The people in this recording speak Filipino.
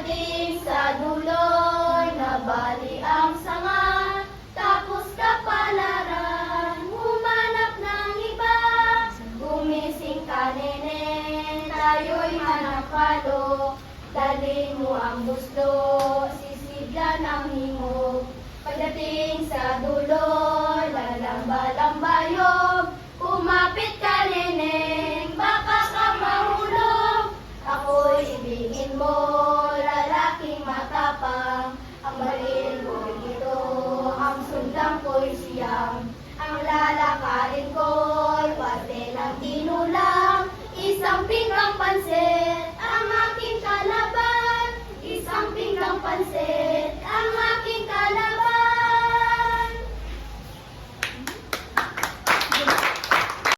Pagdating sa duloy, nabali ang sanga, tapos kapalaran, humanap ng iba. Gumising ka, nene, tayo'y hanap palo, dalhin mo ang gusto, sisidlan ang himog. Pagdating sa duloy, lalamba-lambayog, kumapit ka, neneng, baka ka mahulog. Ako'y ibigin mo, lalaking matapang, ang baril ko'y ito, ang sundang ko'y siyam. Ang lalakarin ko'y wate ng tinulang, isang pinggang pansit, ang aking kalaban, isang pinggang pansit.